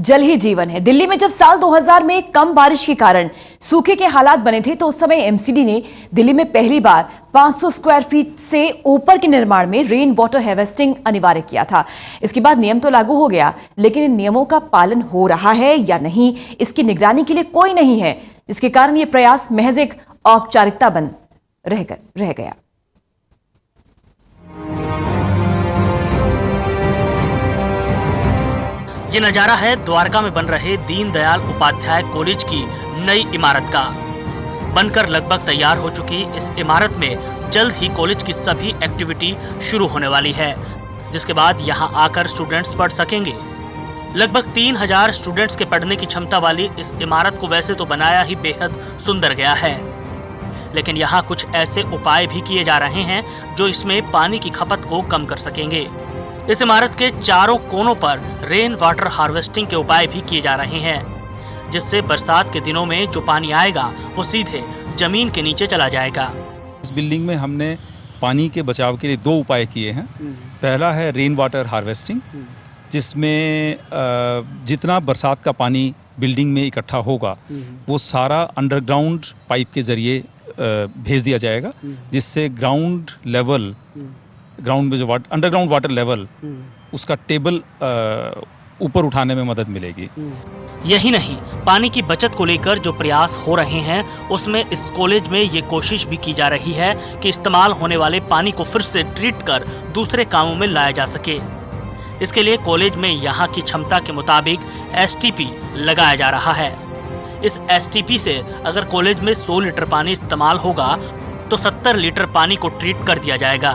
जल ही जीवन है। दिल्ली में जब साल 2000 में कम बारिश के कारण सूखे के हालात बने थे तो उस समय एमसीडी ने दिल्ली में पहली बार 500 स्क्वायर फीट से ऊपर के निर्माण में रेन वाटर हार्वेस्टिंग अनिवार्य किया था। इसके बाद नियम तो लागू हो गया, लेकिन इन नियमों का पालन हो रहा है या नहीं, इसकी निगरानी के लिए कोई नहीं है, जिसके कारण यह प्रयास महज एक औपचारिकता बन रह गया। ये नजारा है द्वारका में बन रहे दीनदयाल उपाध्याय कॉलेज की नई इमारत का। बनकर लगभग तैयार हो चुकी इस इमारत में जल्द ही कॉलेज की सभी एक्टिविटी शुरू होने वाली है, जिसके बाद यहां आकर स्टूडेंट्स पढ़ सकेंगे। लगभग 3000 स्टूडेंट्स के पढ़ने की क्षमता वाली इस इमारत को वैसे तो बनाया ही बेहद सुंदर गया है, लेकिन यहाँ कुछ ऐसे उपाय भी किए जा रहे हैं जो इसमें पानी की खपत को कम कर सकेंगे। इस इमारत के चारों कोनों पर रेन वाटर हार्वेस्टिंग के उपाय भी किए जा रहे हैं, जिससे बरसात के दिनों में जो पानी आएगा वो सीधे जमीन के नीचे चला जाएगा। इस बिल्डिंग में हमने पानी के बचाव के लिए 2 उपाय किए हैं। पहला है रेन वाटर हार्वेस्टिंग, जिसमें जितना बरसात का पानी बिल्डिंग में इकट्ठा होगा वो सारा अंडरग्राउंड पाइप के जरिए भेज दिया जाएगा, जिससे ग्राउंड में जो अंडरग्राउंड वाटर लेवल उसका टेबल ऊपर उठाने में मदद मिलेगी। यही नहीं, पानी की बचत को लेकर जो प्रयास हो रहे हैं उसमें इस कॉलेज में ये कोशिश भी की जा रही है कि इस्तेमाल होने वाले पानी को फिर से ट्रीट कर दूसरे कामों में लाया जा सके। इसके लिए कॉलेज में यहाँ की क्षमता के मुताबिक एसटीपी लगाया जा रहा है। इस एसटीपी से अगर कॉलेज में 100 लीटर पानी इस्तेमाल होगा तो 70 लीटर पानी को ट्रीट कर दिया जाएगा।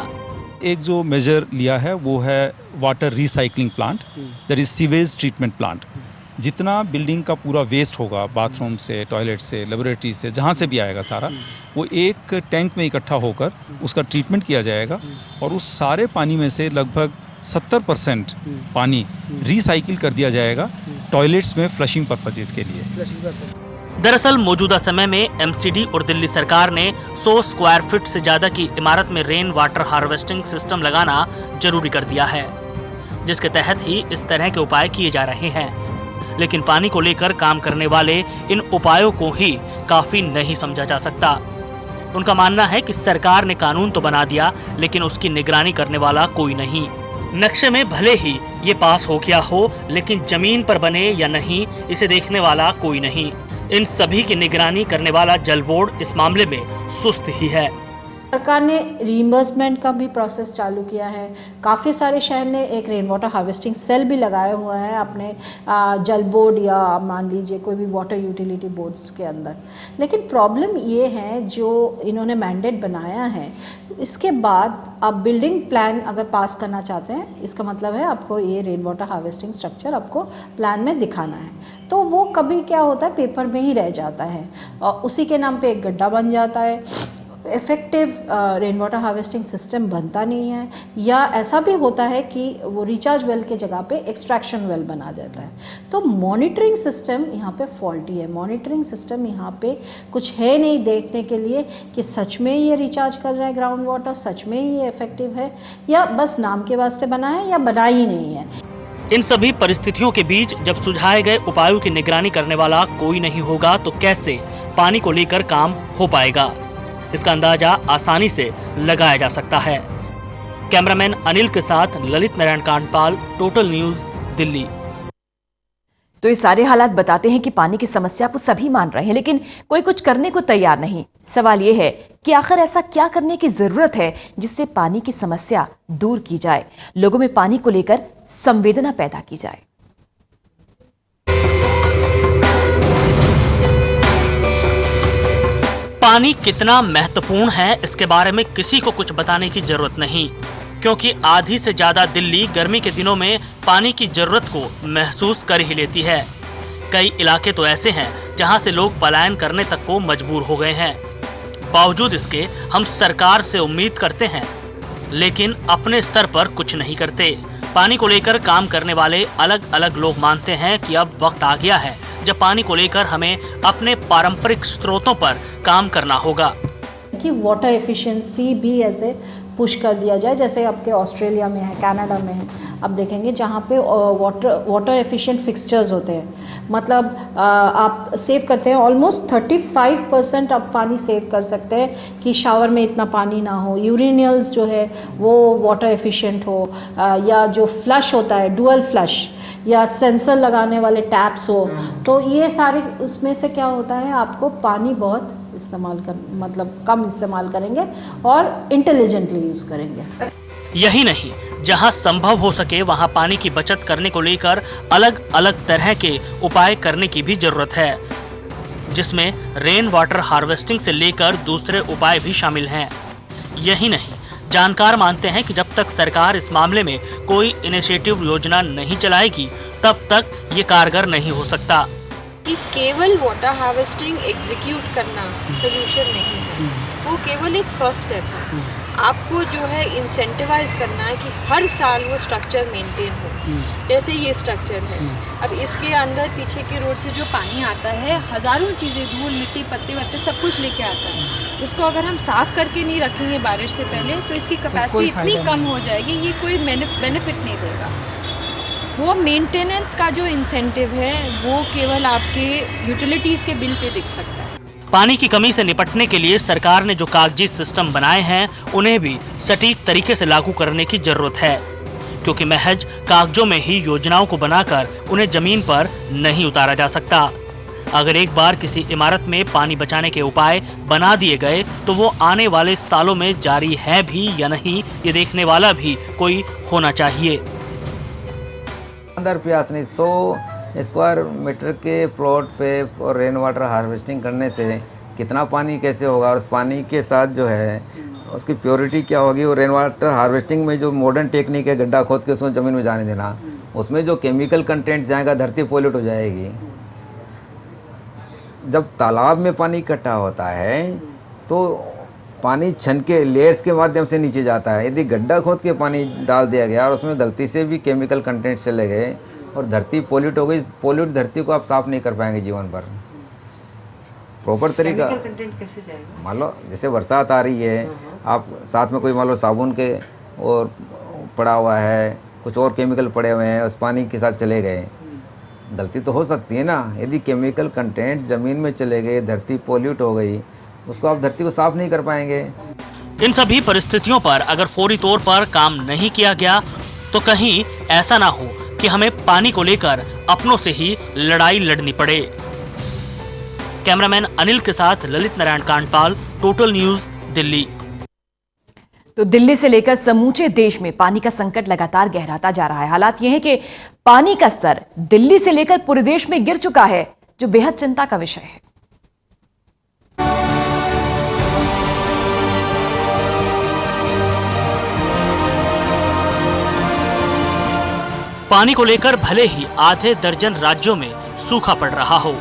एक जो मेजर लिया है वो है water recycling plant, that is sewage treatment plant. जितना बिल्डिंग का पूरा वेस्ट होगा, बाथरूम से, टॉयलेट से, लेबोरेटरी से, जहाँ से भी आएगा सारा, वो एक टैंक में इकट्ठा होकर उसका ट्रीटमेंट किया जाएगा और उस सारे पानी में से लगभग 70% पानी रिसाइकिल कर दिया जाएगा टॉयलेट्स में फ्लशिंग पर्पसेस के लिए। दरअसल मौजूदा समय में एमसीडी और दिल्ली सरकार ने 100 स्क्वायर फीट से ज्यादा की इमारत में रेन वाटर हार्वेस्टिंग सिस्टम लगाना जरूरी कर दिया है, जिसके तहत ही इस तरह के उपाय किए जा रहे हैं। लेकिन पानी को लेकर काम करने वाले इन उपायों को ही काफी नहीं समझा जा सकता। उनका मानना है कि सरकार ने कानून तो बना दिया, लेकिन उसकी निगरानी करने वाला कोई नहीं। नक्शे में भले ही ये पास हो गया हो, लेकिन जमीन पर बने या नहीं इसे देखने वाला कोई नहीं। इन सभी की निगरानी करने वाला जल बोर्ड इस मामले में सुस्त ही है। सरकार ने रीइंबर्समेंट का भी प्रोसेस चालू किया है। काफ़ी सारे शहर ने एक रेन वाटर हार्वेस्टिंग सेल भी लगाया हुआ है अपने जल बोर्ड या मान लीजिए कोई भी वाटर यूटिलिटी बोर्ड्स के अंदर। लेकिन प्रॉब्लम ये है जो इन्होंने मैंडेट बनाया है, इसके बाद आप बिल्डिंग प्लान अगर पास करना चाहते हैं, इसका मतलब है आपको ये रेन वाटर हार्वेस्टिंग स्ट्रक्चर आपको प्लान में दिखाना है, तो वो कभी क्या होता है पेपर में ही रह जाता है और उसी के नाम पे एक गड्ढा बन जाता है। Effective rain water harvesting system बनता नहीं है, या ऐसा भी होता है कि वो रिचार्ज वेल के जगह पे एक्सट्रैक्शन वेल बना जाता है। तो मॉनिटरिंग सिस्टम यहाँ पे फॉल्टी है। मॉनिटरिंग सिस्टम यहाँ पे कुछ है नहीं देखने के लिए कि सच में ये रिचार्ज कर रहा है ग्राउंड वाटर, सच में ये इफेक्टिव है, या बस नाम के वास्ते बना है या बना ही नहीं है। इन सभी परिस्थितियों के बीच जब सुझाए गए उपायों की निगरानी करने वाला कोई नहीं होगा तो कैसे पानी को लेकर काम हो पाएगा, इसका अंदाजा आसानी से लगाया जा सकता है। कैमरामैन अनिल के साथ ललित नारायण कांडपाल, टोटल न्यूज, दिल्ली। तो ये सारे हालात बताते हैं कि पानी की समस्या को सभी मान रहे हैं, लेकिन कोई कुछ करने को तैयार नहीं। सवाल ये है कि आखिर ऐसा क्या करने की जरूरत है जिससे पानी की समस्या दूर की जाए, लोगों में पानी को लेकर संवेदना पैदा की जाए। पानी कितना महत्वपूर्ण है इसके बारे में किसी को कुछ बताने की जरूरत नहीं, क्योंकि आधी से ज्यादा दिल्ली गर्मी के दिनों में पानी की जरूरत को महसूस कर ही लेती है। कई इलाके तो ऐसे हैं जहां से लोग पलायन करने तक को मजबूर हो गए हैं। बावजूद इसके हम सरकार से उम्मीद करते हैं, लेकिन अपने स्तर पर कुछ नहीं करते। पानी को लेकर काम करने वाले अलग अलग लोग मानते हैं कि अब वक्त आ गया है जब पानी को लेकर हमें अपने पारंपरिक स्रोतों पर काम करना होगा। कि वाटर एफिशिएंसी भी ऐसे पुश कर दिया जाए, जैसे आपके ऑस्ट्रेलिया में है, कनाडा में है। आप देखेंगे जहाँ पे वाटर एफिशिएंट फिक्सचर्स होते हैं, मतलब आप सेव करते हैं ऑलमोस्ट 35% आप पानी सेव कर सकते हैं कि शावर में इतना पानी ना हो, यूरिनल्स जो है वो वाटर एफिशिएंट हो, या जो फ्लश होता है डुअल फ्लश या सेंसर लगाने वाले टैप्स हो, तो ये सारे उसमें से क्या होता है आपको पानी बहुत इस्तेमाल कर मतलब कम इस्तेमाल करेंगे और इंटेलिजेंटली यूज करेंगे। यही नहीं, जहां संभव हो सके वहां पानी की बचत करने को लेकर अलग अलग तरह के उपाय करने की भी जरूरत है, जिसमें रेन वाटर हार्वेस्टिंग से लेकर दूसरे उपाय भी शामिल हैं। यही नहीं, जानकार मानते हैं कि जब तक सरकार इस मामले में कोई इनिशिएटिव योजना नहीं चलाएगी तब तक ये कारगर नहीं हो सकता। कि केवल वाटर हार्वेस्टिंग एग्जीक्यूट करना सोल्यूशन नहीं है, वो केवल एक फर्स्ट स्टेप है। आपको जो है इंसेंटिवाइज करना है कि हर साल वो स्ट्रक्चर मेंटेन हो, जैसे ये स्ट्रक्चर है। अब इसके अंदर पीछे के रोड से जो पानी आता है, हजारों चीजें, धूल मिट्टी पत्ते वत्ते सब कुछ लेके आता है। उसको अगर हम साफ करके नहीं रखेंगे बारिश से पहले तो इसकी कैपेसिटी इतनी कम हो जाएगी, ये कोई बेनिफिट नहीं देगा। वो मेंटेनेंस का जो इंसेंटिव है वो केवल आपके यूटिलिटीज के बिल पे दिख सकता है। पानी की कमी से निपटने के लिए सरकार ने जो कागजी सिस्टम बनाए हैं उन्हें भी सटीक तरीके से लागू करने की जरूरत है, क्योंकि महज कागजों में ही योजनाओं को बनाकर उन्हें जमीन पर नहीं उतारा जा सकता। अगर एक बार किसी इमारत में पानी बचाने के उपाय बना दिए गए तो वो आने वाले सालों में जारी है भी या नहीं, ये देखने वाला भी कोई होना चाहिए। अंदर प्रयास नहीं, 100 स्क्वायर मीटर के प्लॉट पे और रेन वाटर हार्वेस्टिंग करने से कितना पानी कैसे होगा, और उस पानी के साथ जो है उसकी प्योरिटी क्या होगी। और रेन वाटर हार्वेस्टिंग में जो मॉडर्न टेक्निक है, गड्ढा खोद के उसमें ज़मीन में जाने देना, उसमें जो केमिकल कंटेंट जाएगा धरती पोल्यूट हो जाएगी। जब तालाब में पानी इकट्ठा होता है तो पानी छन के लेयर्स के माध्यम से नीचे जाता है। यदि गड्ढा खोद के पानी डाल दिया गया और उसमें गलती से भी केमिकल कंटेंट चले गए और धरती पोल्यूट हो गई, पोल्यूट धरती को आप साफ नहीं कर पाएंगे जीवन भर। प्रॉपर तरीका कंटेंट कैसे जाएगा? मान लो जैसे बरसात आ रही है, आप साथ में कोई मान लो साबुन के और पड़ा हुआ है, कुछ और केमिकल पड़े हुए हैं, उस पानी के साथ चले गए, गलती तो हो सकती है ना। यदि केमिकल कंटेंट जमीन में चले गए, धरती पोल्यूट हो गई, उसको आप धरती को साफ नहीं कर पाएंगे। इन सभी परिस्थितियों पर अगर फौरी तौर पर काम नहीं किया गया तो कहीं ऐसा ना हो कि हमें पानी को लेकर अपनों से ही लड़ाई लड़नी पड़े। कैमरामैन अनिल के साथ ललित नारायण कांडपाल, टोटल न्यूज, दिल्ली। तो दिल्ली से लेकर समूचे देश में पानी का संकट लगातार गहराता जा रहा है। हालात यह है कि पानी का स्तर दिल्ली से लेकर पूरे देश में गिर चुका है, जो बेहद चिंता का विषय है। पानी को लेकर भले ही आधे दर्जन राज्यों में सूखा पड़ रहा हो,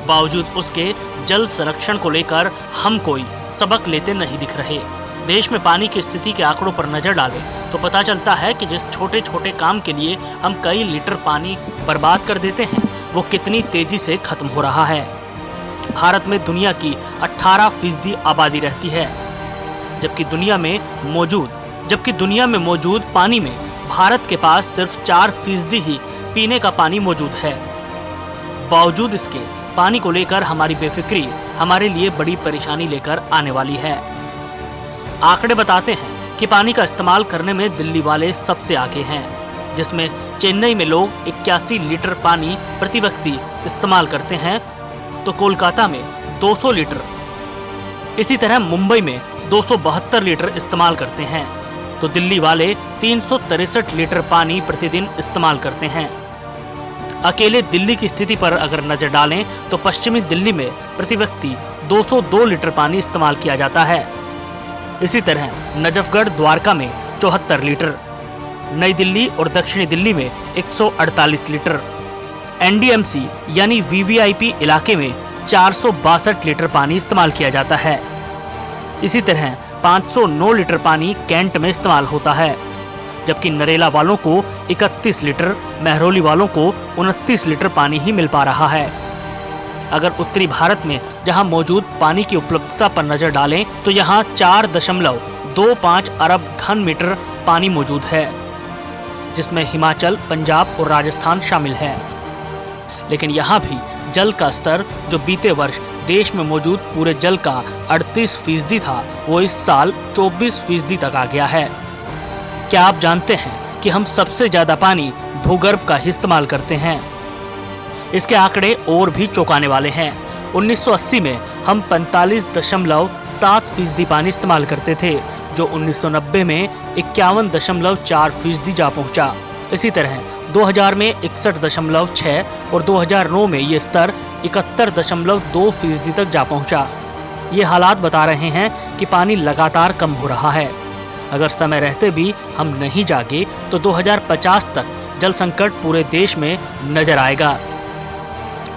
बावजूद उसके जल संरक्षण को लेकर हम कोई सबक लेते नहीं दिख रहे। देश में पानी की स्थिति के आंकड़ों पर नजर डालें तो पता चलता है कि जिस छोटे छोटे काम के लिए हम कई लीटर पानी बर्बाद कर देते हैं, वो कितनी तेजी से खत्म हो रहा है। भारत में दुनिया की 18% आबादी रहती है, जबकि दुनिया में मौजूद पानी में भारत के पास सिर्फ 4% ही पीने का पानी मौजूद है। बावजूद इसके पानी को लेकर हमारी बेफिक्री हमारे लिए बड़ी परेशानी लेकर आने वाली है। आंकड़े बताते हैं कि पानी का इस्तेमाल करने में दिल्ली वाले सबसे आगे हैं, जिसमें चेन्नई में लोग 81 लीटर पानी प्रति व्यक्ति इस्तेमाल करते हैं तो कोलकाता में 200 लीटर, इसी तरह मुंबई में 272 लीटर इस्तेमाल करते हैं, तो दिल्ली वाले 363 लीटर पानी प्रतिदिन इस्तेमाल करते हैं। अकेले दिल्ली की स्थिति पर अगर नजर डालें तो पश्चिमी दिल्ली में प्रति व्यक्ति 202 लीटर पानी इस्तेमाल किया जाता है। इसी तरह नजफगढ़ द्वारका में 74 लीटर, नई दिल्ली और दक्षिणी दिल्ली में 148 लीटर, एनडीएमसी यानी वीवीआईपी इलाके में 462 लीटर पानी इस्तेमाल किया जाता है। इसी तरह 509 लीटर पानी कैंट में इस्तेमाल होता है, जबकि नरेला वालों को 31 लीटर, महरौली वालों को 29 लीटर पानी ही मिल पा रहा है। अगर उत्तरी भारत में जहां मौजूद पानी की उपलब्धता पर नजर डालें तो यहां 4.25 अरब घन मीटर पानी मौजूद है। जिसमें हिमाचल, पंजाब और राजस्थान शामिल है। लेकिन यहाँ भी जल का स्तर जो बीते वर्ष देश में मौजूद पूरे जल का 38% था, वो इस साल 24% तक आ गया है। क्या आप जानते हैं कि हम सबसे ज्यादा पानी भूगर्भ का ही इस्तेमाल करते हैं? इसके आंकड़े और भी चौंकाने वाले हैं। 1980 में हम 45.7% पानी इस्तेमाल करते थे, जो 1990 में 51.4% जा पहुंचा। इसी तरह 2000 में 61.6 और 2009 में ये स्तर 71.2% तक जा पहुंचा। ये हालात बता रहे हैं कि पानी लगातार कम हो रहा है। अगर समय रहते भी हम नहीं जागे तो 2050 तक जल संकट पूरे देश में नजर आएगा।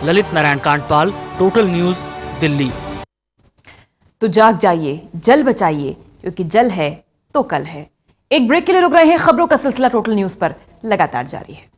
Lalit Narayan Kandpal, total news, Delhi. तो जाग जाइए, जल बचाइए, क्योंकि जल है तो कल है। एक ब्रेक के लिए रुक रहे हैं। खबरों का सिलसिला टोटल न्यूज पर लगातार जारी है।